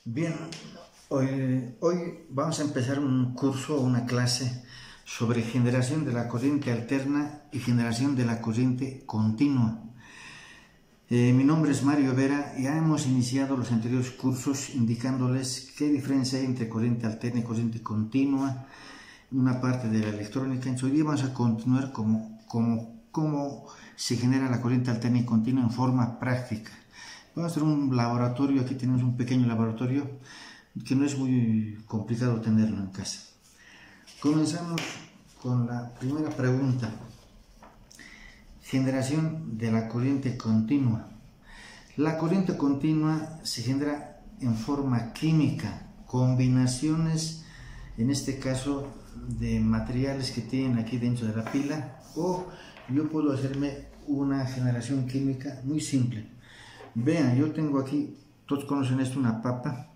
Bien, hoy vamos a empezar un curso, una clase sobre generación de la corriente alterna y generación de la corriente continua. Mi nombre es Mario Vera y ya hemos iniciado los anteriores cursos indicándoles qué diferencia hay entre corriente alterna y corriente continua, una parte de la electrónica. Entonces, hoy día vamos a continuar cómo se genera la corriente alterna y continua en forma práctica. Vamos a hacer un laboratorio. Aquí tenemos un pequeño laboratorio que no es muy complicado tenerlo en casa. Comenzamos con la primera pregunta. Generación de la corriente continua. La corriente continua se genera en forma química, combinaciones, en este caso, de materiales que tienen aquí dentro de la pila, o yo puedo hacerme una generación química muy simple. Vean, yo tengo aquí, todos conocen esto, una papa,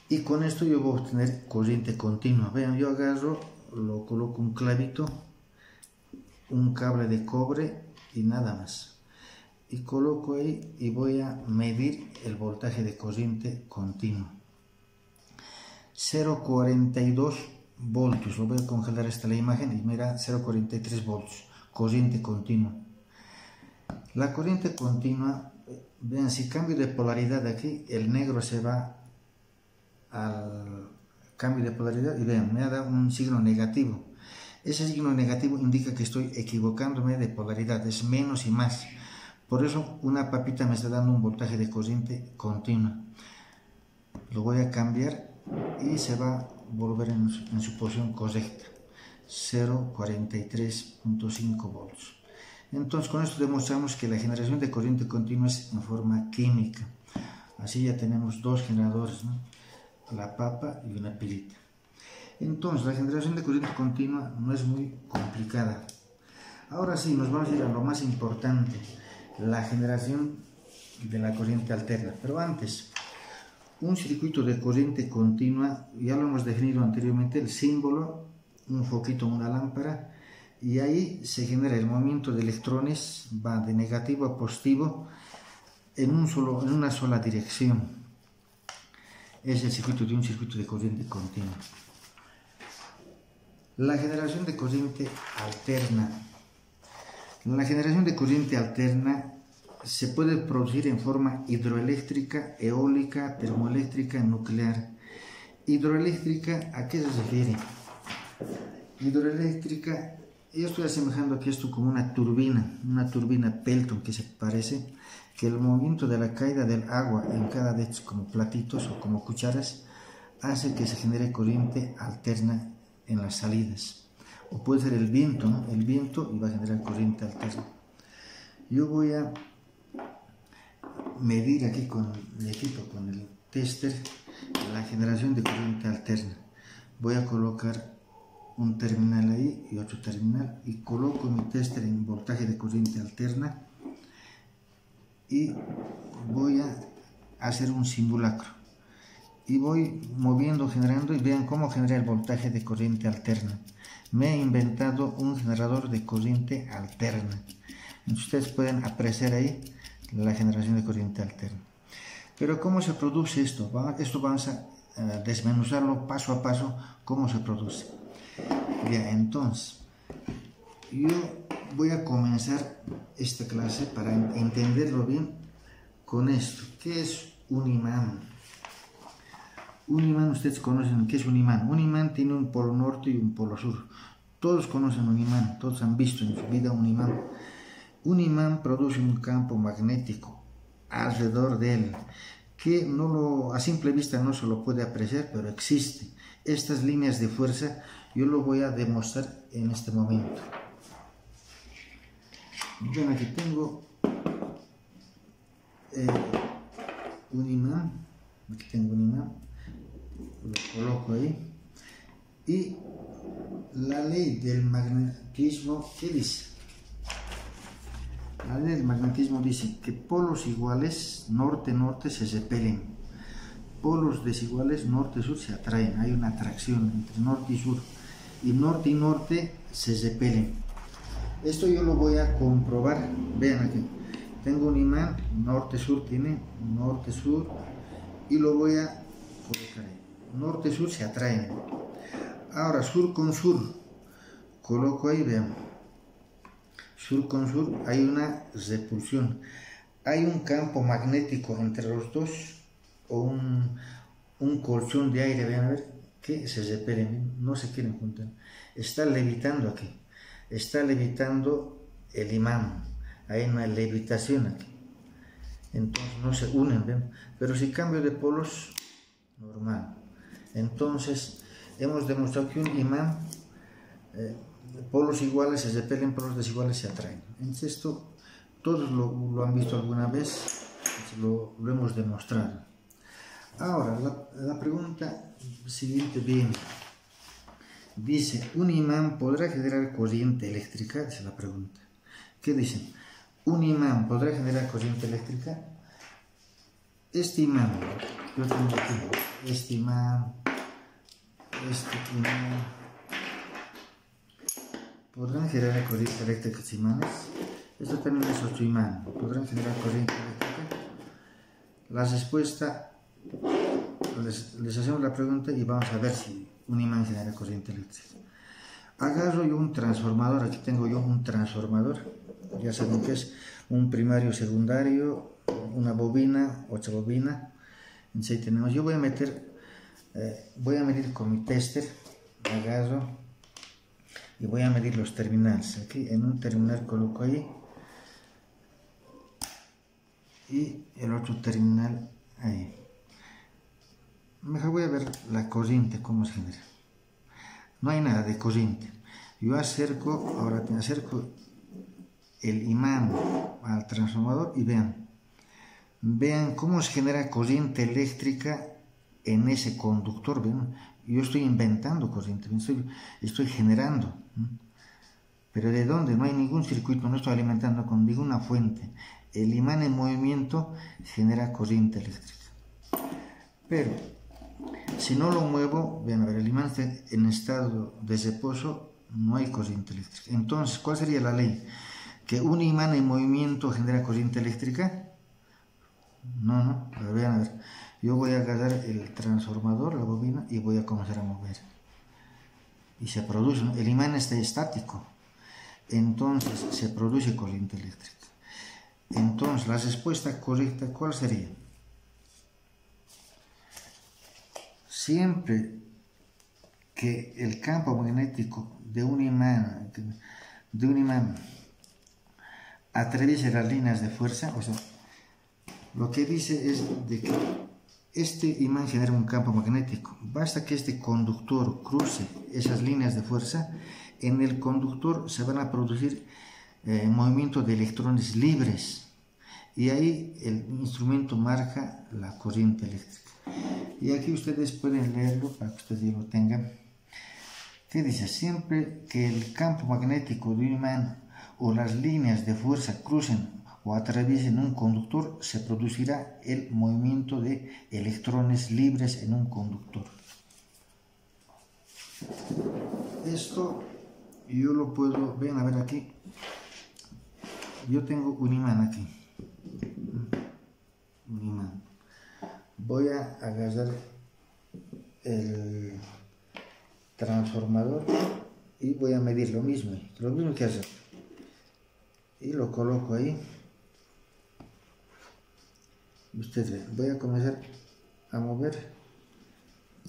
y con esto yo voy a obtener corriente continua. Vean, yo agarro, lo coloco un clavito, un cable de cobre y nada más, y coloco ahí y voy a medir el voltaje de corriente continua. 0,42 voltios, lo voy a congelar hasta la imagen y mira, 0,43 voltios, corriente continua. La corriente continua, vean, si cambio de polaridad aquí, el negro se va al cambio de polaridad y vean, me ha dado un signo negativo. Ese signo negativo indica que estoy equivocándome de polaridad, es menos y más. Por eso una papita me está dando un voltaje de corriente continua. Lo voy a cambiar y se va a volver en su posición correcta, 0,43.5 voltios. Entonces, con esto demostramos que la generación de corriente continua es en forma química. Así ya tenemos dos generadores, ¿no? La papa y una pilita. Entonces, la generación de corriente continua no es muy complicada. Ahora sí, nos vamos a ir a lo más importante, la generación de la corriente alterna. Pero antes, un circuito de corriente continua, ya lo hemos definido anteriormente, el símbolo, un foquito, una lámpara, y ahí se genera el movimiento de electrones, va de negativo a positivo en una sola dirección. Es el circuito de un circuito de corriente continua. La generación de corriente alterna. La generación de corriente alterna se puede producir en forma hidroeléctrica, eólica, termoeléctrica, nuclear. Hidroeléctrica, ¿a qué se refiere? Hidroeléctrica, yo estoy asemejando aquí esto como una turbina Pelton, que se parece, que el movimiento de la caída del agua en cada de estos como platitos o como cucharas hace que se genere corriente alterna en las salidas. O puede ser el viento, ¿no? El viento y va a generar corriente alterna. Yo voy a medir aquí con el tester la generación de corriente alterna. Voy a colocar un terminal ahí y otro terminal y coloco mi tester en voltaje de corriente alterna y voy a hacer un simulacro y voy moviendo, generando, y vean cómo genera el voltaje de corriente alterna. Me he inventado un generador de corriente alterna. Ustedes pueden apreciar ahí la generación de corriente alterna. Pero ¿cómo se produce esto? Esto vamos a desmenuzarlo paso a paso, cómo se produce. Bien, entonces, yo voy a comenzar esta clase para entenderlo bien con esto. ¿Qué es un imán? Un imán, ustedes conocen qué es un imán. Un imán tiene un polo norte y un polo sur. Todos conocen un imán, todos han visto en su vida un imán. Un imán produce un campo magnético alrededor de él, que a simple vista no se lo puede apreciar, pero existe. Estas líneas de fuerza yo lo voy a demostrar en este momento. Bueno, aquí tengo un imán, lo coloco ahí, y la ley del magnetismo, ¿qué dice? La ley del magnetismo dice que polos iguales, norte-norte, se repelen. Polos desiguales, norte-sur, se atraen. Hay una atracción entre norte y sur. Y norte se repelen. Esto yo lo voy a comprobar. Vean aquí. Tengo un imán, norte-sur, tiene norte-sur. y lo voy a colocar ahí. Norte-sur se atraen. Ahora sur con sur, coloco ahí, vean. Sur con sur hay una repulsión. Hay un campo magnético entre los dos, o un colchón de aire, vean a ver, que se repelen, no se quieren juntar. Está levitando aquí, está levitando el imán, hay una levitación aquí. Entonces no se unen, ¿ven? Pero si cambio de polos, normal. Entonces hemos demostrado que un imán, polos iguales se repelen, polos desiguales se atraen. Entonces esto todos lo han visto alguna vez, lo hemos demostrado. Ahora la pregunta siguiente viene, dice, ¿un imán podrá generar corriente eléctrica? Esa es la pregunta. ¿Qué dicen? ¿Un imán podrá generar corriente eléctrica? Este imán, yo tengo aquí, este imán, ¿podrán generar corriente eléctrica estos imanes? Esto también es otro imán, ¿podrán generar corriente eléctrica? La respuesta, les hacemos la pregunta y vamos a ver si un imán genera corriente eléctrica. Agarro yo un transformador, aquí tengo yo un transformador, ya saben que es un primario, secundario, una bobina, otra bobina. Entonces ahí tenemos, yo voy a meter, voy a medir con mi tester, agarro y voy a medir los terminales. Aquí en un terminal coloco ahí y el otro terminal ahí. Mejor voy a ver la corriente, cómo se genera. No hay nada de corriente. Yo acerco, ahora me acerco el imán al transformador y vean cómo se genera corriente eléctrica en ese conductor. ¿Ven? Yo estoy inventando corriente, estoy generando. Pero ¿de dónde? No hay ningún circuito, no estoy alimentando con ninguna fuente. El imán en movimiento genera corriente eléctrica. Pero si no lo muevo, vean, a ver, el imán está en estado de reposo, no hay corriente eléctrica. Entonces, ¿cuál sería la ley? ¿Que un imán en movimiento genera corriente eléctrica? No, pero vean, a ver, yo voy a agarrar el transformador, la bobina, y voy a comenzar a mover. Y se produce, ¿no? El imán está estático, entonces se produce corriente eléctrica. Entonces, la respuesta correcta, ¿cuál sería? Siempre que el campo magnético de un imán atraviese las líneas de fuerza, o sea, lo que dice es de que este imán genera un campo magnético. Basta que este conductor cruce esas líneas de fuerza, en el conductor se van a producir movimientos de electrones libres y ahí el instrumento marca la corriente eléctrica. Y aquí ustedes pueden leerlo para que ustedes lo tengan. ¿Qué dice? Siempre que el campo magnético de un imán o las líneas de fuerza crucen o atraviesen un conductor, se producirá el movimiento de electrones libres en un conductor. Esto yo lo puedo, ven a ver aquí, yo tengo un imán aquí, un imán. Voy a agarrar el transformador y voy a medir lo mismo que hacer, y lo coloco ahí. Ustedes ven, voy a comenzar a mover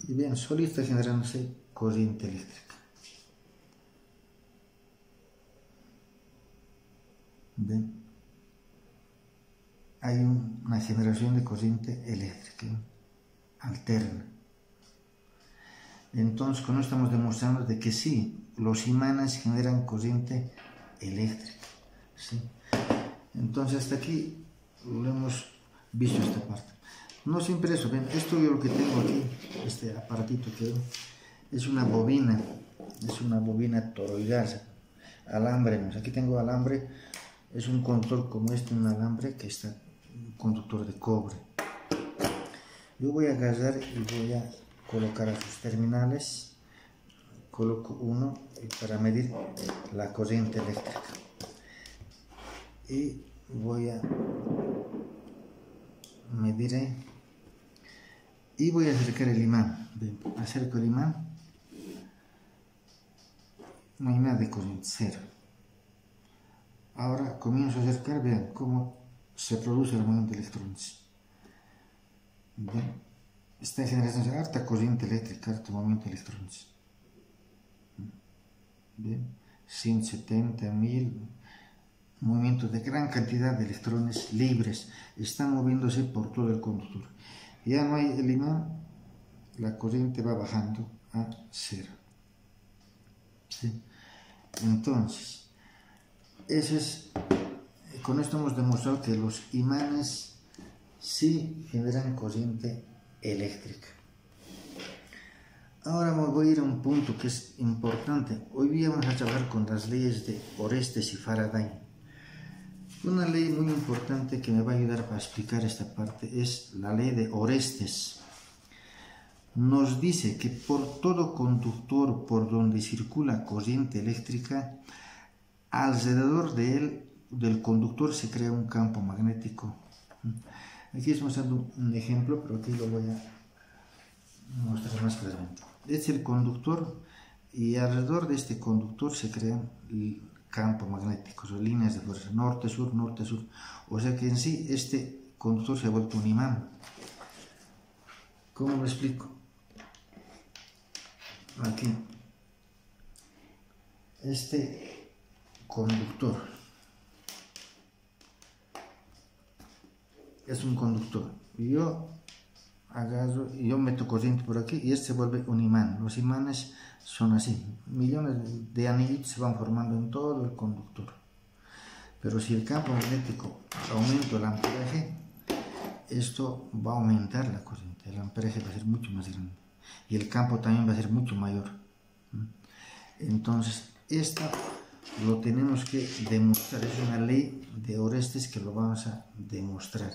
y vean, solito está generándose corriente eléctrica. ¿Ven? Hay una generación de corriente eléctrica alterna. Entonces, con esto estamos demostrando de que sí, los imanes generan corriente eléctrica. ¿Sí? Entonces, hasta aquí lo hemos visto esta parte. No siempre eso, ven, esto yo lo que tengo aquí, este aparatito que es una bobina toroidal, alambre. Aquí tengo alambre, es un conductor como este, un alambre que está, un conductor de cobre. Yo voy a agarrar y voy a colocar a sus terminales, coloco uno para medir la corriente eléctrica y voy a medir y voy a acercar el imán. Bien, acerco el imán, no hay nada de corriente, cero. Ahora comienzo a acercar, vean cómo se produce el movimiento de electrones. Bien, está generando harta corriente eléctrica, harto movimiento de electrones. Bien, 170, 1000, movimiento de gran cantidad de electrones libres, están moviéndose por todo el conductor. Ya no hay el imán, la corriente va bajando a cero. ¿Sí? Entonces, con esto hemos demostrado que los imanes sí generan corriente eléctrica. Ahora voy a ir a un punto que es importante. Hoy día vamos a trabajar con las leyes de Orestes y Faraday. Una ley muy importante que me va a ayudar para explicar esta parte es la ley de Orestes. Nos dice que por todo conductor por donde circula corriente eléctrica, alrededor de él, del conductor, se crea un campo magnético. Aquí estamos dando un ejemplo, pero aquí lo voy a mostrar más claramente. Este es el conductor y alrededor de este conductor se crean campos magnéticos o líneas de fuerza, norte-sur, norte-sur. O sea que en sí este conductor se ha vuelto un imán. ¿Cómo lo explico? Aquí, este conductor es un conductor. Yo agarro y yo meto corriente por aquí y este se vuelve un imán. Los imanes son así, millones de anillos se van formando en todo el conductor. Pero si el campo magnético aumenta el amperaje, esto va a aumentar la corriente, el amperaje va a ser mucho más grande y el campo también va a ser mucho mayor. Entonces, esto lo tenemos que demostrar, es una ley de Orestes que lo vamos a demostrar.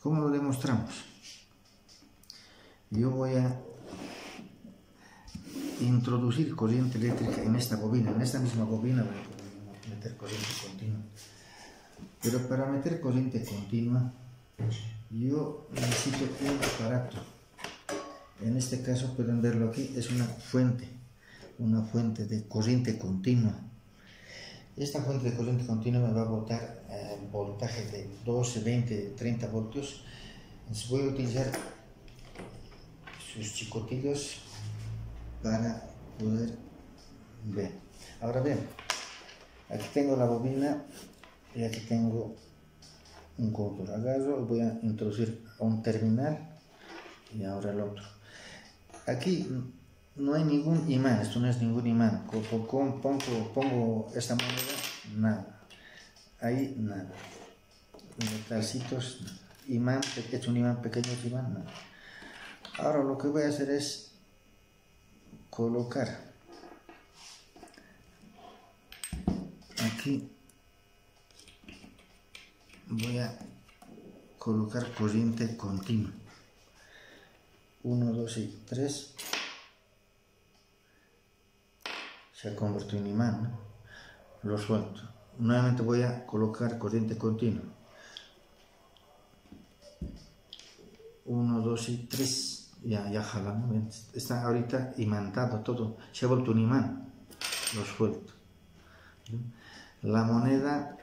¿Cómo lo demostramos? Yo voy a introducir corriente eléctrica en esta bobina, en esta misma bobina voy a meter corriente continua. Pero para meter corriente continua, yo necesito un aparato. En este caso pueden verlo aquí, es una fuente de corriente continua. Esta fuente de corriente continua me va a botar voltaje de 12, 20, 30 voltios. Entonces voy a utilizar sus chicotillos para poder ver. Ahora bien, aquí tengo la bobina y aquí tengo un conductor. Agarro y voy a introducir a un terminal y ahora el otro. Aquí no hay ningún imán, esto no es ningún imán. Pongo esta moneda, nada. Ahí nada. Metalcitos, imán, he hecho un imán pequeño, imán, nada. Ahora lo que voy a hacer es colocar aquí, voy a colocar corriente continua. 1, 2 y 3. Se ha convertido en imán, ¿no? Lo suelto. Nuevamente voy a colocar corriente continua. 1, 2 y 3. Ya jala, ¿no? Está ahorita imantado todo. Se ha vuelto un imán. Lo suelto. La moneda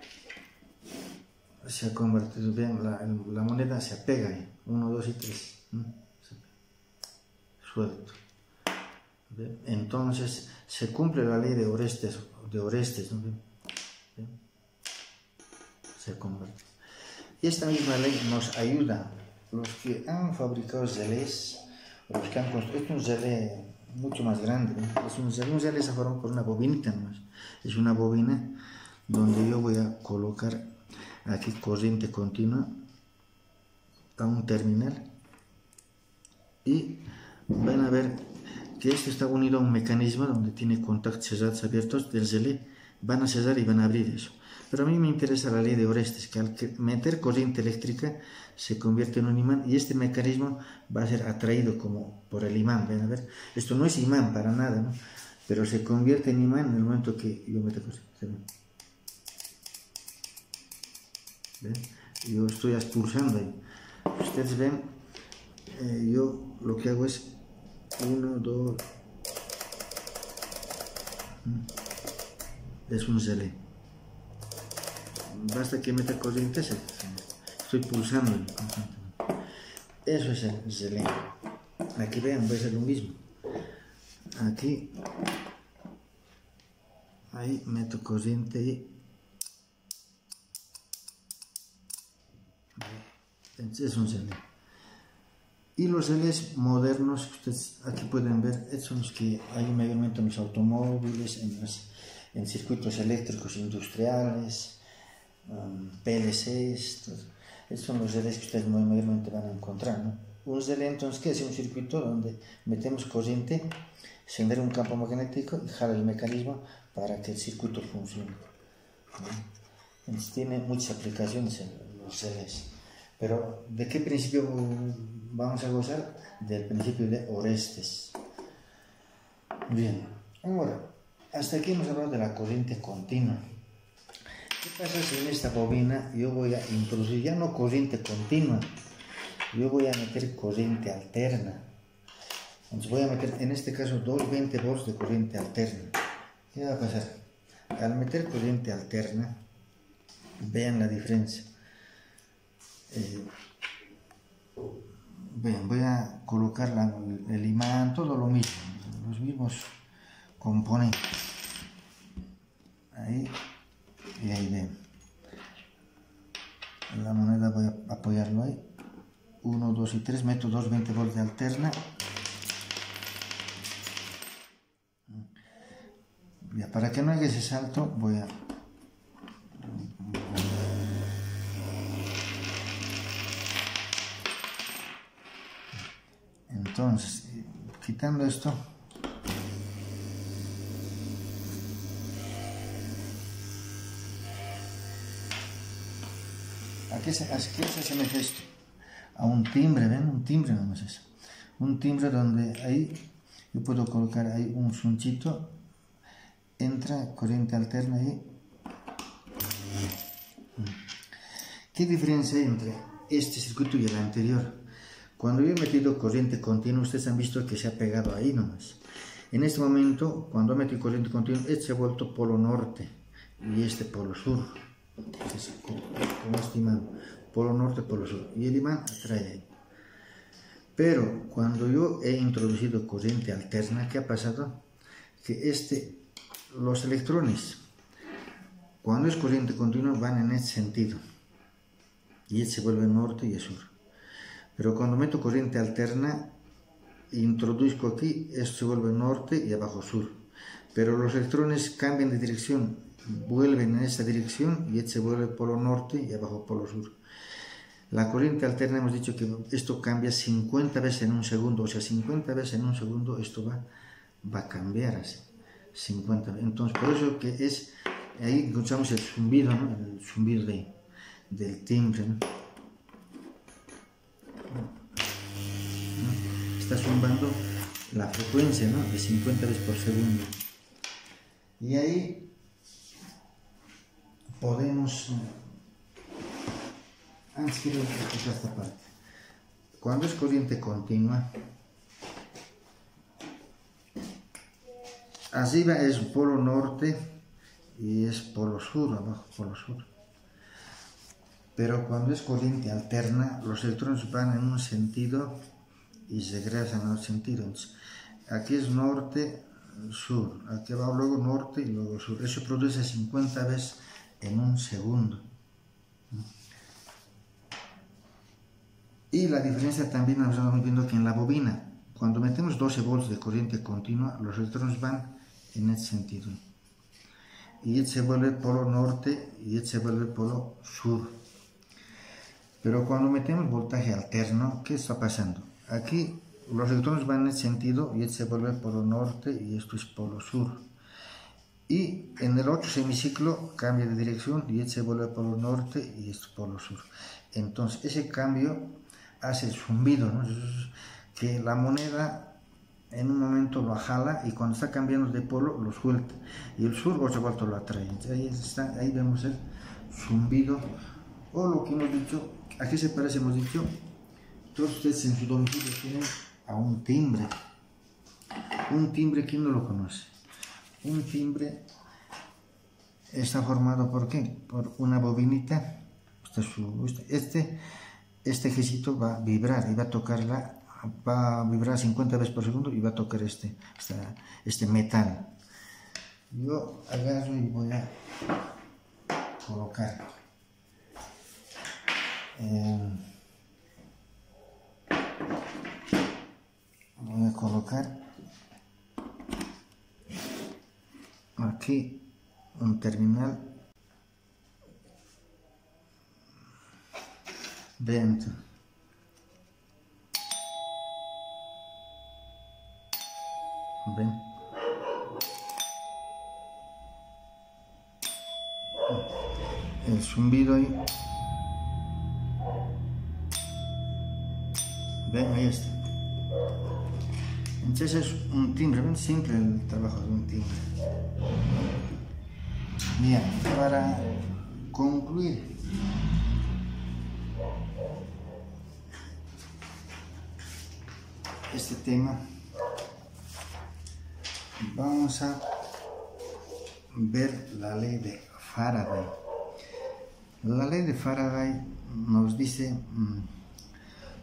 se ha convertido bien. La moneda se apega ahí. 1, 2 y 3. Suelto. Entonces se cumple la ley de Orestes, ¿no? Se convierte. Y esta misma ley nos ayuda. Los que han fabricado relés, los que han construido, es un relé mucho más grande, ¿no? Es un relé se forma por una bobinita nomás. Es una bobina donde yo voy a colocar aquí corriente continua a un terminal y van a ver que esto está unido a un mecanismo donde tiene contactos cerrados abiertos del relé. Van a cerrar y van a abrir eso. Pero a mí me interesa la ley de Orestes, que al meter corriente eléctrica se convierte en un imán y este mecanismo va a ser atraído como por el imán. Ven a ver, esto no es imán para nada, ¿no? Pero se convierte en imán en el momento que yo meto corriente. ¿Ven? Yo estoy expulsando ahí. Ustedes ven, yo lo que hago es 1, 2, es un relé. Basta que meta corriente, estoy pulsando constantemente. Eso es el relé. Aquí vean, voy a hacer lo mismo. Aquí, ahí meto corriente y es un relé. Y los relés modernos, ustedes aquí pueden ver, son los que hay mayormente en los automóviles, en circuitos eléctricos industriales, PLCs. Estos son los relés que ustedes mayormente van a encontrar, ¿no? Un relé, entonces, ¿qué es? Un circuito donde metemos corriente, se genera un campo magnético y jala el mecanismo para que el circuito funcione, ¿no? Entonces, tiene muchas aplicaciones en los relés. Pero, ¿de qué principio vamos a gozar? Del principio de Orestes. Bien, ahora, hasta aquí hemos hablado de la corriente continua. ¿Qué pasa si en esta bobina yo voy a introducir ya no corriente continua? Yo voy a meter corriente alterna. Entonces voy a meter, en este caso, 220 volts de corriente alterna. ¿Qué va a pasar? Al meter corriente alterna, vean la diferencia. Bien, voy a colocar el imán, todo lo mismo, los mismos componentes. Ahí y ahí ven. La moneda voy a apoyarlo ahí. 1, 2 y 3, meto 220 volts de alterna. Ya, para que no haga ese salto, voy a... Entonces, quitando esto, ¿a qué se asemeja esto? A un timbre, ¿ven? Un timbre nomás es. Un timbre donde ahí yo puedo colocar ahí un sunchito, entra corriente alterna ahí. ¿Qué diferencia hay entre este circuito y el anterior? Cuando yo he metido corriente continua, ustedes han visto que se ha pegado ahí nomás. En este momento, cuando he metido corriente continua, este se ha vuelto polo norte y este polo sur. Entonces, con este imán, polo norte, polo sur. Y el imán atrae ahí. Pero cuando yo he introducido corriente alterna, ¿qué ha pasado? Que los electrones, cuando es corriente continua, van en ese sentido. Y se vuelve norte y sur. Pero cuando meto corriente alterna, introduzco aquí, esto se vuelve norte y abajo sur. Pero los electrones cambian de dirección, vuelven en esa dirección y se vuelve polo norte y abajo polo sur. La corriente alterna hemos dicho que esto cambia 50 veces en un segundo, o sea, 50 veces en un segundo esto va a cambiar así, 50 veces. Entonces, por eso que es, ahí escuchamos el zumbido, ¿no? El zumbido del timbre, ¿no? Está zumbando la frecuencia, ¿no? De 50 veces por segundo. Y ahí podemos, antes quiero explicar esta parte. Cuando es corriente continua, arriba es polo norte y es polo sur, abajo polo sur. Pero cuando es corriente alterna, los electrones van en un sentido y regresan al sentido. Entonces, aquí es norte, sur, aquí va luego norte y luego sur. Eso produce 50 veces en un segundo. Y la diferencia también nos estamos viendo que en la bobina, cuando metemos 12 volts de corriente continua, los electrones van en ese sentido. Y se vuelve polo norte y se vuelve polo sur. Pero cuando metemos voltaje alterno, ¿qué está pasando? Aquí los electrones van en ese sentido y se vuelve polo norte y esto es polo sur. Y en el otro semiciclo cambia de dirección y se vuelve polo norte y esto es polo sur. Entonces ese cambio hace el zumbido, ¿no? Que la moneda en un momento lo jala y cuando está cambiando de polo lo suelta. Y el sur otra vuelta lo atrae. Entonces, ahí vemos el zumbido o lo que hemos dicho. ¿A qué se parece? Hemos dicho todos ustedes en su domicilio tienen a un timbre. Un timbre, ¿quién no lo conoce? Un timbre está formado ¿por qué? Por una bobinita. Este ejecito va a vibrar y va a tocarla, va a vibrar 50 veces por segundo y va a tocar este metal. Yo agarro y voy a colocar aquí un terminal dentro. ¿Ven? El zumbido ahí. Ven, ahí está. Entonces es un timbre, ven, simple el trabajo de un timbre. Bien, para concluir, este tema, vamos a ver la ley de Faraday. La ley de Faraday nos dice,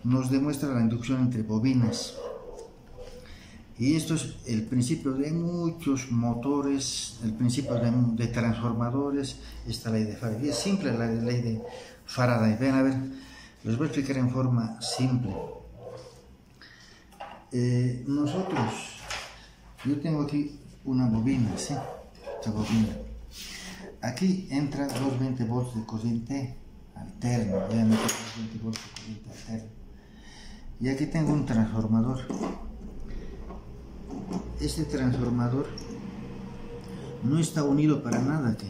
nos demuestra la inducción entre bobinas. Y esto es el principio de muchos motores, el principio de transformadores, esta ley de Faraday. Y es simple la ley de Faraday. Ven a ver, les voy a explicar en forma simple. Yo tengo aquí una bobina, ¿sí? Esta bobina. Aquí entra 220 volts de corriente alterna. Voy a meter 220 volts de corriente alterna. Y aquí tengo un transformador. Este transformador no está unido para nada aquí,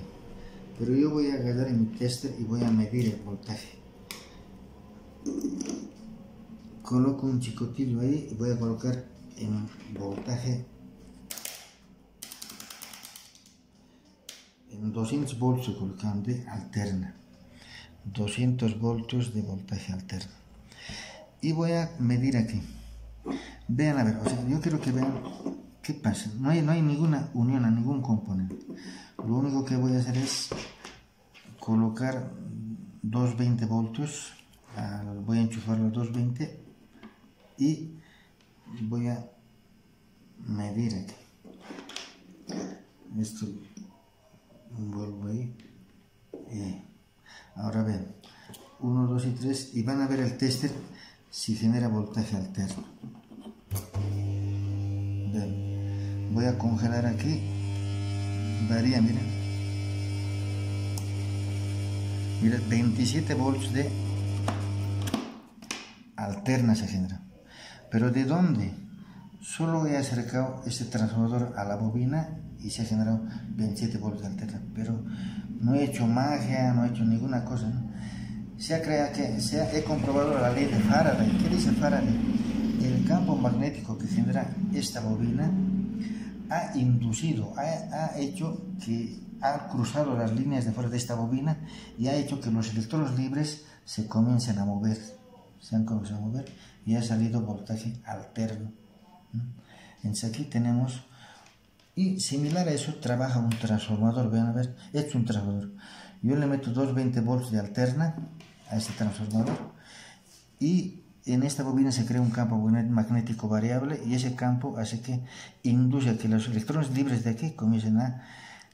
pero yo voy a agarrar en mi tester y voy a medir el voltaje. Coloco un chicotillo ahí y voy a colocar en voltaje en 200 voltios de alterna, 200 voltios de voltaje alterno, y voy a medir aquí. Vean, a ver, yo quiero que vean qué pasa. No hay ninguna unión a ningún componente. Lo único que voy a hacer es colocar 220 voltios, voy a enchufarlo a 220 y voy a medir aquí. Esto vuelvo ahí. Ahora ven, 1, 2 y 3, y van a ver el tester si genera voltaje alterno. Ven, voy a congelar aquí, varía, miren. Mira, 27 volts de alterna se genera. ¿Pero de dónde? Solo he acercado este transformador a la bobina y se ha generado 27 volts de alterna. Pero no he hecho magia, no he hecho ninguna cosa, ¿no? He comprobado la ley de Faraday. ¿Qué dice Faraday? El campo magnético que genera esta bobina ha inducido, ha hecho que ha cruzado las líneas de fuera de esta bobina y ha hecho que los electrones libres se comiencen a mover. Se han comenzado a mover y ha salido voltaje alterno. Entonces aquí tenemos, y similar a eso trabaja un transformador. Vean a ver, he hecho un transformador. Yo le meto 220 volts de alterna a este transformador y en esta bobina se crea un campo magnético variable, y ese campo hace que induce a que los electrones libres de aquí comiencen a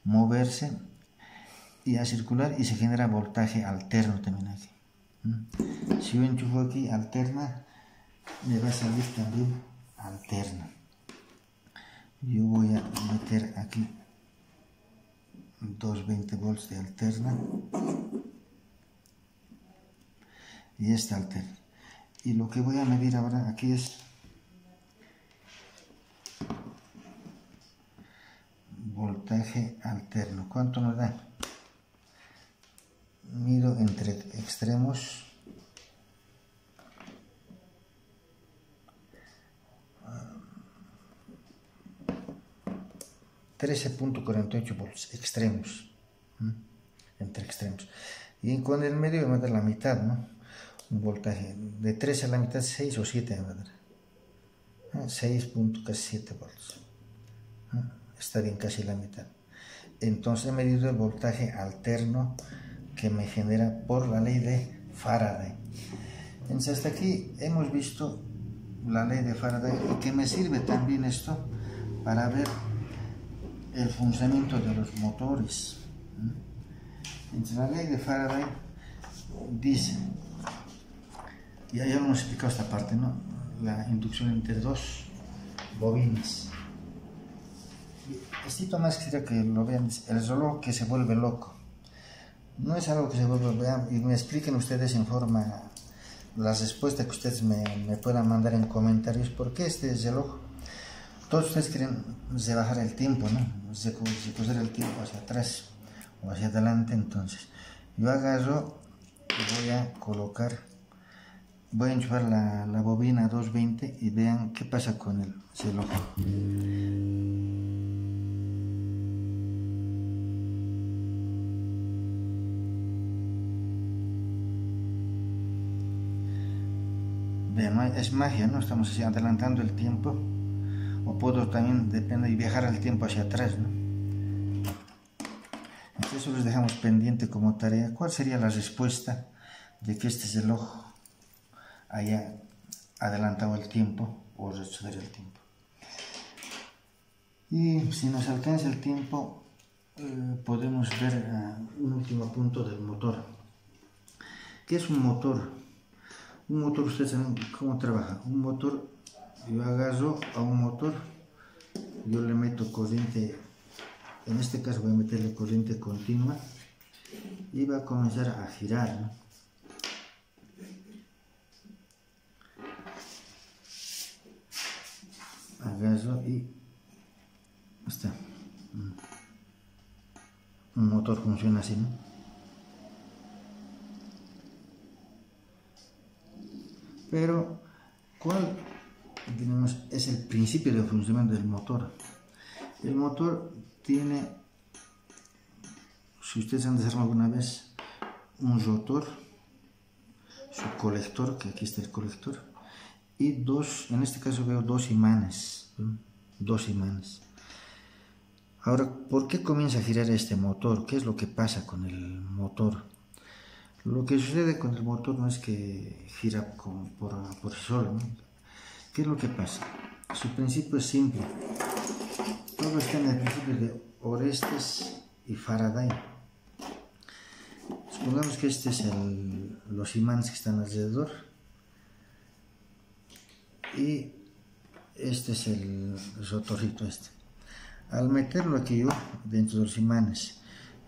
moverse y a circular, y se genera voltaje alterno también aquí. Si yo enchufo aquí alterna, me va a salir también alterna. Yo voy a meter aquí 220 volts de alterna y esta alterna. Y lo que voy a medir ahora aquí es voltaje alterno. ¿Cuánto nos da? Mido entre extremos. $13.48 volts extremos, entre extremos, y con el medio voy a meter la mitad, ¿no? un voltaje de 3 a la mitad, 6 o 7 va a dar. 6.7 volts. Está bien, casi la mitad. Entonces he medido el voltaje alterno que me genera por la ley de Faraday. Entonces hasta aquí hemos visto la ley de Faraday, y que me sirve también esto para ver el funcionamiento de los motores. Entonces la ley de Faraday dice, y ya lo hemos explicado esta parte, ¿no? La inducción entre dos bobinas. Esto más quisiera que lo vean, el reloj que se vuelve loco. No es algo que se vuelve, vean, y me expliquen ustedes en forma las respuestas que ustedes me puedan mandar en comentarios. ¿Por qué este reloj? Todos ustedes quieren rebajar el tiempo, ¿no? Retroceder el tiempo hacia atrás o hacia adelante. Entonces yo agarro y voy a colocar, voy a enchufar la bobina a 220 y vean qué pasa con el reloj. Vean, es magia, ¿no? Estamos así adelantando el tiempo, o puedo también, depende, y viajar el tiempo hacia atrás, ¿no? Entonces eso les dejamos pendiente como tarea. ¿Cuál sería la respuesta de que este reloj haya adelantado el tiempo o retroceder el tiempo? Y si nos alcanza el tiempo, podemos ver un último punto del motor. ¿Qué es un motor? Un motor, ustedes saben cómo trabaja. Un motor, yo agarro a un motor, yo le meto corriente, en este caso voy a meterle corriente continua y va a comenzar a girar, ¿no? Agarro y está. Un motor funciona así, ¿no? Pero, ¿cuál, digamos, es el principio de funcionamiento del motor? El motor tiene, si ustedes han desarmado alguna vez, un rotor, su colector, que aquí está el colector, y dos, en este caso veo dos imanes, ¿no? Dos imanes. Ahora, ¿por qué comienza a girar este motor? ¿Qué es lo que pasa con el motor? Lo que sucede con el motor no es que gira por sí solo, ¿no? ¿Qué es lo que pasa? Su principio es simple. Todo está en el principio de Orestes y Faraday. Supongamos que este es los imanes que están alrededor y este es el rotorcito este. Al meterlo aquí yo dentro de los imanes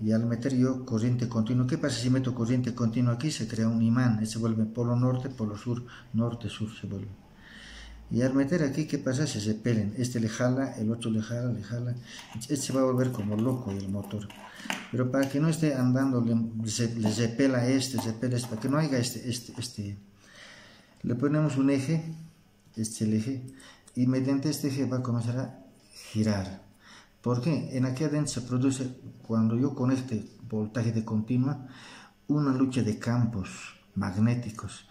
y al meter yo corriente continua, ¿qué pasa si meto corriente continua aquí? Se crea un imán, se vuelve polo norte, polo sur, norte, sur se vuelve. Y al meter aquí, ¿qué pasa? Se repelen, este le jala, el otro le jala, este se va a volver como loco el motor. Pero para que no esté andando, le repela este, para que no haya le ponemos un eje, el eje, y mediante este eje va a comenzar a girar. ¿Por qué? En aquí adentro se produce, cuando yo conecto voltaje de continua, una lucha de campos magnéticos.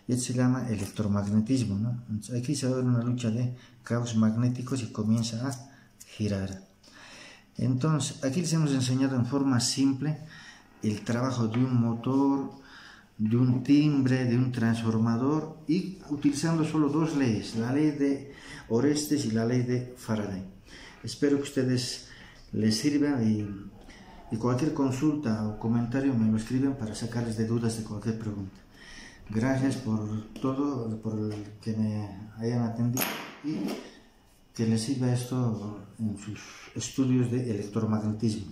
Esto se llama electromagnetismo, ¿no? Entonces aquí se va a ver una lucha de campos magnéticos y comienza a girar. Entonces, aquí les hemos enseñado en forma simple el trabajo de un motor, de un timbre, de un transformador, y utilizando solo dos leyes, la ley de Orestes y la ley de Faraday. Espero que a ustedes les sirva y cualquier consulta o comentario me lo escriben para sacarles de dudas de cualquier pregunta. Gracias por todo, por el que me hayan atendido y que les sirva esto en sus estudios de electromagnetismo.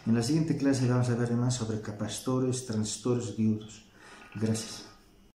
En la siguiente clase vamos a ver más sobre capacitores, transistores, diodos. Gracias.